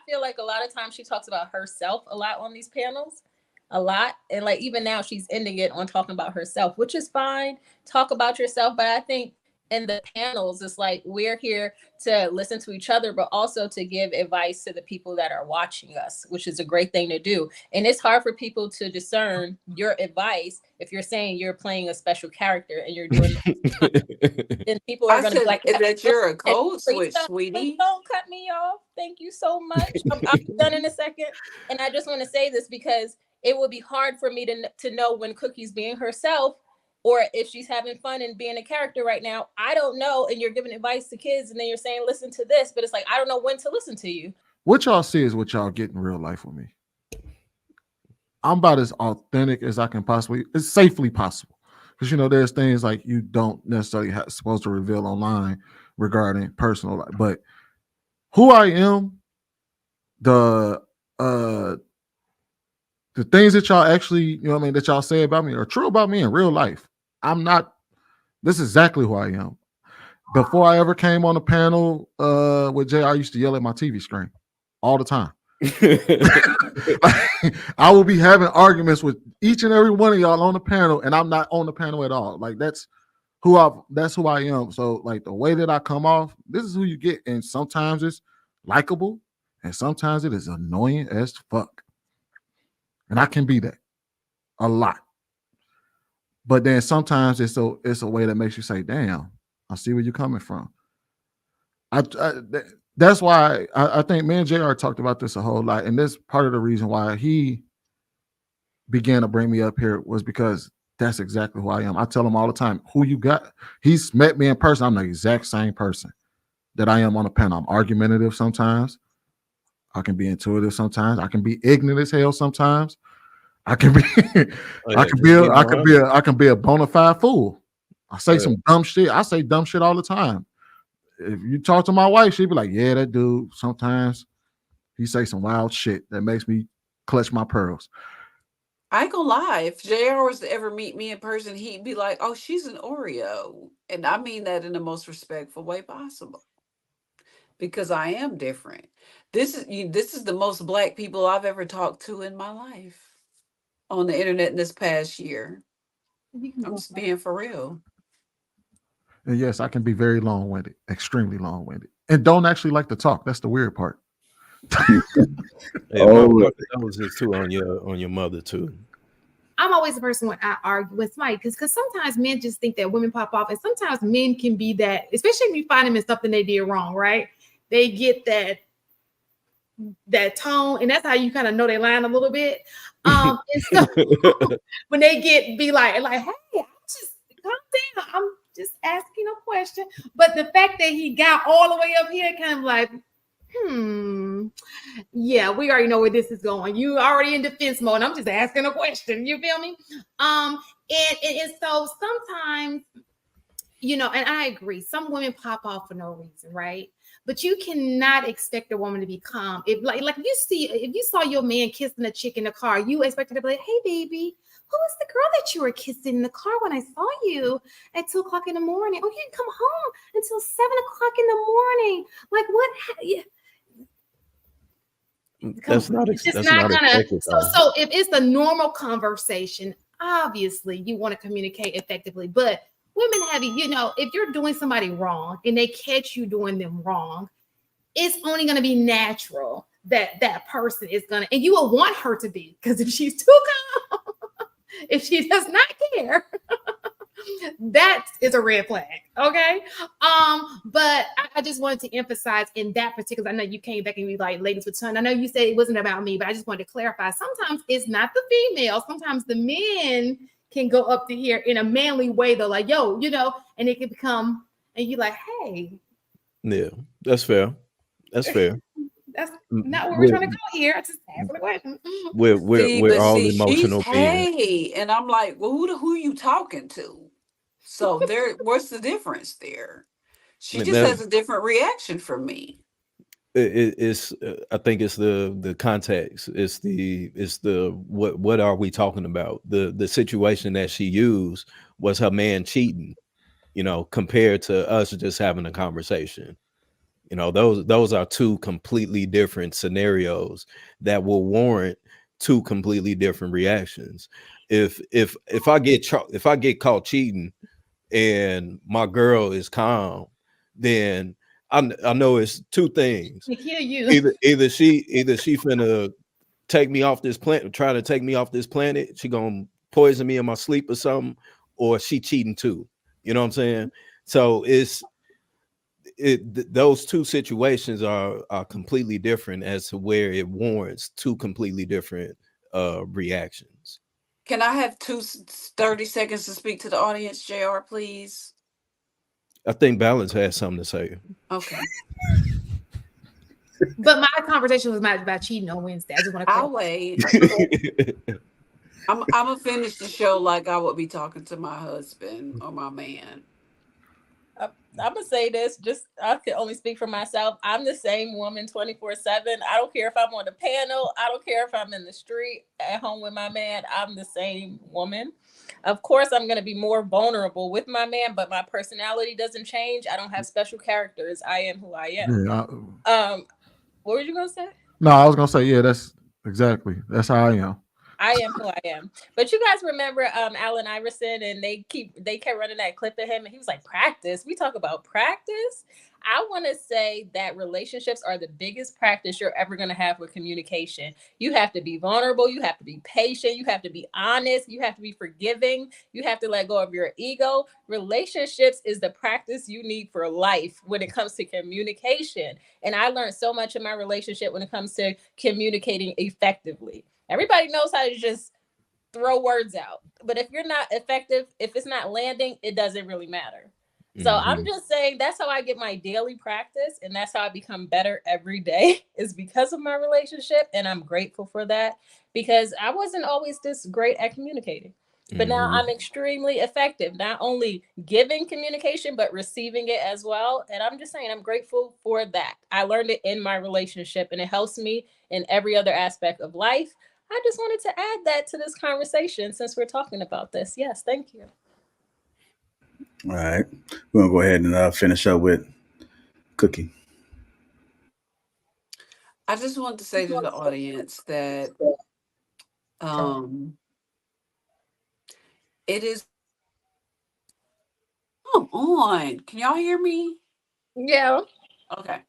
feel like a lot of times she talks about herself a lot on these panels, a lot. And like even now she's ending it on talking about herself, which is fine. Talk about yourself. But I think in the panels, it's like we're here to listen to each other, but also to give advice to the people that are watching us, which is a great thing to do. And it's hard for people to discern your advice if you're saying you're playing a special character and you're doing then people are I going to be said like, that you're a code please switch, sweetie. don't cut me off. Thank you so much. I'll be done in a second. And I just want to say this because it would be hard for me to know when Cookie's being herself or if she's having fun and being a character right now. I don't know. And you're giving advice to kids and then you're saying, listen to this. But it's like, I don't know when to listen to you. What y'all see is what y'all get in real life with me. I'm about as authentic as I can possibly, it's safely possible. Because, you know, there's things like you don't necessarily supposed to reveal online regarding personal life. But who I am, the things that y'all actually, you know what I mean, that y'all say about me are true about me in real life. I'm not, this is exactly who I am. Before I ever came on the panel with Jay, I used to yell at my TV screen all the time. I will be having arguments with each and every one of y'all on the panel, and I'm not on the panel at all. Like that's who I am. So like the way that I come off, this is who you get. And sometimes it's likable, and sometimes it is annoying as fuck. And I can be that a lot. But then sometimes it's a way that makes you say, damn, I see where you're coming from. That's why I think me and JR talked about this a whole lot. And this part of the reason why he began to bring me up here was because that's exactly who I am. I tell him all the time, who you got? He's met me in person. I'm the exact same person that I am on the panel. I'm argumentative sometimes. I can be intuitive sometimes. I can be ignorant as hell sometimes. I can be I can be a bona fide fool. I say some dumb shit. I say dumb shit all the time. If you talk to my wife, she'd be like, yeah, that dude, sometimes he say some wild shit that makes me clutch my pearls. I ain't gonna lie. If JR was to ever meet me in person, he'd be like, oh, she's an Oreo. And I mean that in the most respectful way possible. Because I am different. This is the most Black people I've ever talked to in my life on the internet in this past year. I'm just being for real. And yes, I can be very long-winded, extremely long-winded, and don't actually like to talk. That's the weird part. That was just too on your mother too. I'm always the person when I argue with Mike because sometimes men just think that women pop off, and sometimes men can be that, especially if you find them in something they did wrong, right? They get that tone, and that's how you kind of know they lying a little bit. And so when they be like, hey, I'm just calm down. I'm just asking a question. But the fact that he got all the way up here, kind of like, yeah, we already know where this is going. You already in defense mode. I'm just asking a question. You feel me? And so sometimes, you know, and I agree, some women pop off for no reason, right? But you cannot expect a woman to be calm. If like if you saw your man kissing a chick in the car, you expect her to be like, hey baby, who was the girl that you were kissing in the car when I saw you at 2:00 in the morning? Oh, you didn't come home until 7:00 in the morning. Like what? That's not expected. So if it's a normal conversation, obviously you want to communicate effectively. But women have, you know, if you're doing somebody wrong and they catch you doing them wrong, it's only going to be natural that that person is going to, and you will want her to be, because if she's too calm, if she does not care, that is a red flag. Okay. But I just wanted to emphasize in that particular, I know you came back and be like, ladies with ton. I know you said it wasn't about me, but I just wanted to clarify. Sometimes it's not the female. Sometimes the men can go up to here in a manly way. They're like, yo, you know, and it can become, and you're like, hey. Yeah, that's fair. That's fair. That's not where we're trying to go here. I just answer the question. We're all emotional beings. Hey, and I'm like, well, who are you talking to? So what's the difference there? She just has a different reaction from me. It's I think it's the context. It's the what are we talking about? The situation that she used was her man cheating, you know, compared to us just having a conversation. You know, those are two completely different scenarios that will warrant two completely different reactions. If I get caught cheating and my girl is calm, then I know it's two things. To kill you. Either she finna take me off this planet, try to take me off this planet. She gonna poison me in my sleep or something, or she cheating too. You know what I'm saying? So those two situations are completely different as to where it warrants two completely different reactions. Can I have 30 seconds to speak to the audience, JR, please? I think Balance has something to say. Okay. But my conversation was not about cheating on Wednesday. I just want to I'll wait. I'm gonna finish the show like I would be talking to my husband or my man. I'm gonna say this, just I can only speak for myself. I'm the same woman 24/7. I don't care if I'm on the panel, I don't care if I'm in the street at home with my man. I'm the same woman. Of course, I'm gonna be more vulnerable with my man, but my personality doesn't change. I don't have special characters. I am who I am. Yeah, What were you gonna say? no, I was gonna say, yeah, that's how I am. I am who I am. But you guys remember Allen Iverson, and they kept running that clip of him, and he was like, practice. We talk about practice. I want to say that relationships are the biggest practice you're ever going to have with communication. You have to be vulnerable. You have to be patient. You have to be honest. You have to be forgiving. You have to let go of your ego. Relationships is the practice you need for life when it comes to communication. And I learned so much in my relationship when it comes to communicating effectively. Everybody knows how to just throw words out. But if you're not effective, if it's not landing, it doesn't really matter. So I'm just saying that's how I get my daily practice, and that's how I become better every day is because of my relationship. And I'm grateful for that because I wasn't always this great at communicating. But now I'm extremely effective, not only giving communication, but receiving it as well. And I'm just saying I'm grateful for that. I learned it in my relationship, and it helps me in every other aspect of life. I just wanted to add that to this conversation since we're talking about this. Yes, thank you. All right. We're going to go ahead and finish up with Cookie. I just want to say to the audience that it is. Come on. Can y'all hear me? Yeah. Okay.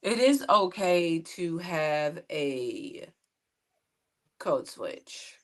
It is okay to have a code switch.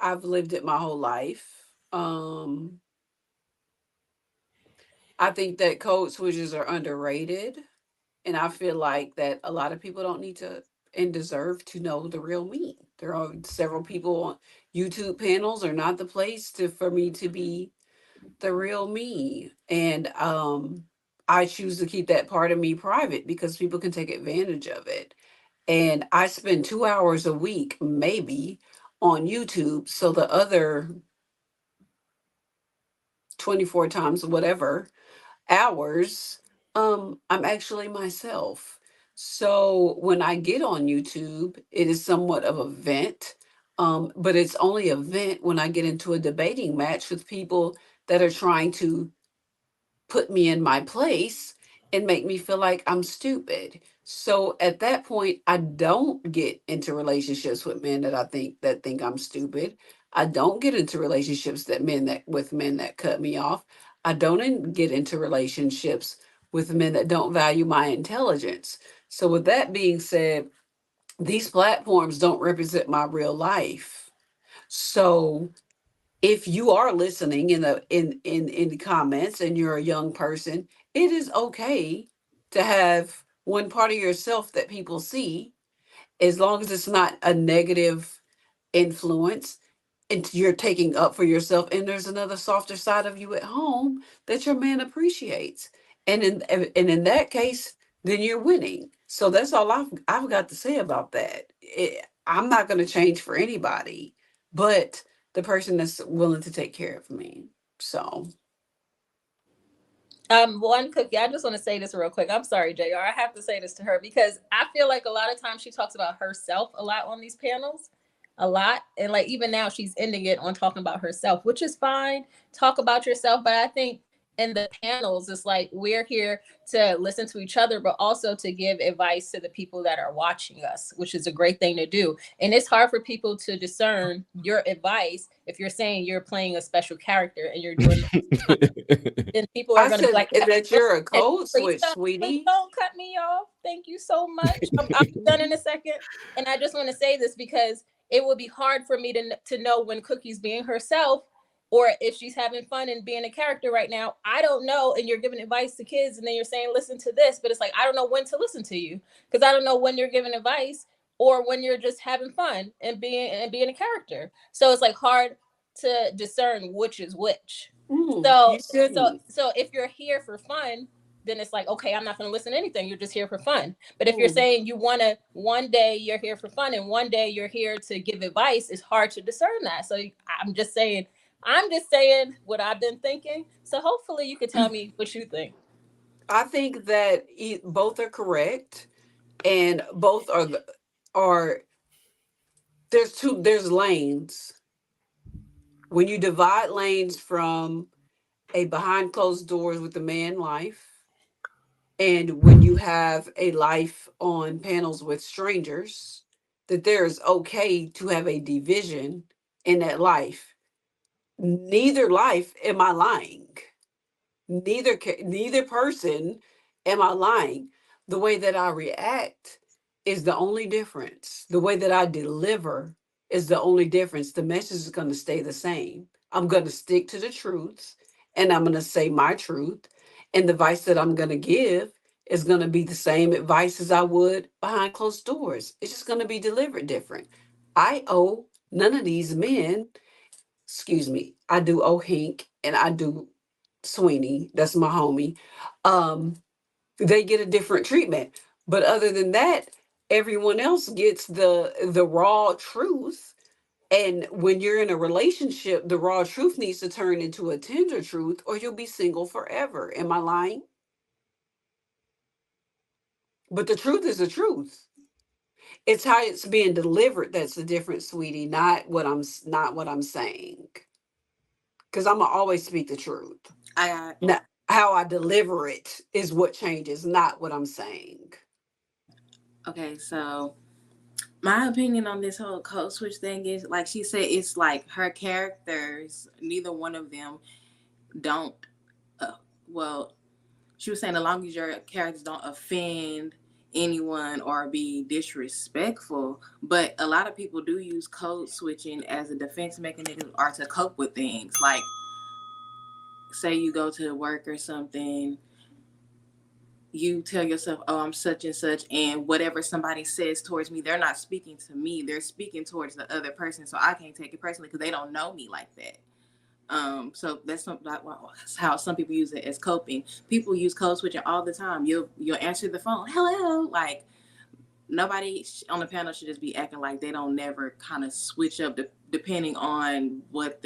I've lived it my whole life. I think that code switches are underrated. And I feel like that a lot of people don't need to and deserve to know the real me. There are several people on YouTube panels are not the place for me to be the real me. And I choose to keep that part of me private because people can take advantage of it. And I spend 2 hours a week, maybe, on YouTube. So the other 24 times, whatever, hours, I'm actually myself. So when I get on YouTube, it is somewhat of a vent. But it's only a vent when I get into a debating match with people that are trying to put me in my place and make me feel like I'm stupid. So at that point, I don't get into relationships with men that think I'm stupid. I don't get into relationships with men that cut me off. I don't get into relationships with men that don't value my intelligence. So with that being said, these platforms don't represent my real life. So if you are listening in the comments and you're a young person, it is okay to have one part of yourself that people see, as long as it's not a negative influence and you're taking up for yourself, and there's another softer side of you at home that your man appreciates. And in that case, then you're winning. So that's all I've got to say about that. I'm not going to change for anybody, but the person that's willing to take care of me. So One Cookie, I just want to say this real quick. I'm sorry, JR. I have to say this to her because I feel like a lot of times she talks about herself a lot on these panels. A lot. And like even now she's ending it on talking about herself, which is fine. Talk about yourself. But I think in the panels, it's like we're here to listen to each other, but also to give advice to the people that are watching us, which is a great thing to do. And it's hard for people to discern your advice if you're saying you're playing a special character and you're doing then people are I going to be said like, that you're a code please switch, please sweetie. don't cut me off. Thank you so much. I'll be done in a second. And I just want to say this because it would be hard for me to know when Cookie's being herself or if she's having fun and being a character right now. I don't know. And you're giving advice to kids and then you're saying, listen to this. But it's like, I don't know when to listen to you because I don't know when you're giving advice or when you're just having fun and being a character. So it's like hard to discern which is which. You shouldn't. So if you're here for fun, then it's like, okay, I'm not going to listen to anything. You're just here for fun. But if you're saying you want to, one day you're here for fun and one day you're here to give advice, it's hard to discern that. So I'm just saying what I've been thinking. So hopefully you could tell me what you think. I think that both are correct, and both are there's lanes. When you divide lanes from a behind closed doors with the man life, and when you have a life on panels with strangers, that there's okay to have a division in that life. Neither life am I lying. Neither person am I lying. The way that I react is the only difference. The way that I deliver is the only difference. The message is going to stay the same. I'm going to stick to the truth and I'm going to say my truth. And the advice that I'm going to give is going to be the same advice as I would behind closed doors. It's just going to be delivered different. I owe none of these men, excuse me, I do owe Hank and I do Sweeney, that's my homie. They get a different treatment. But other than that, everyone else gets the raw truth. And when you're in a relationship, the raw truth needs to turn into a tender truth, or you'll be single forever. Am I lying? But the truth is the truth. It's how it's being delivered that's the difference, sweetie. Not what I'm saying. Because I'm gonna always speak the truth. Now, how I deliver it is what changes, not what I'm saying. Okay, so my opinion on this whole code switch thing is, like she said, it's like her characters, neither one of them don't, well, she was saying as long as your characters don't offend anyone or be disrespectful, but a lot of people do use code switching as a defense mechanism or to cope with things. Like, say you go to work or something, you tell yourself, oh, I'm such and such, and whatever somebody says towards me, they're not speaking to me, they're speaking towards the other person, so I can't take it personally because they don't know me like that. So that's how some people use it as coping. People use code switching all the time. You'll answer the phone, hello, like nobody on the panel should just be acting like they don't never kind of switch up depending on what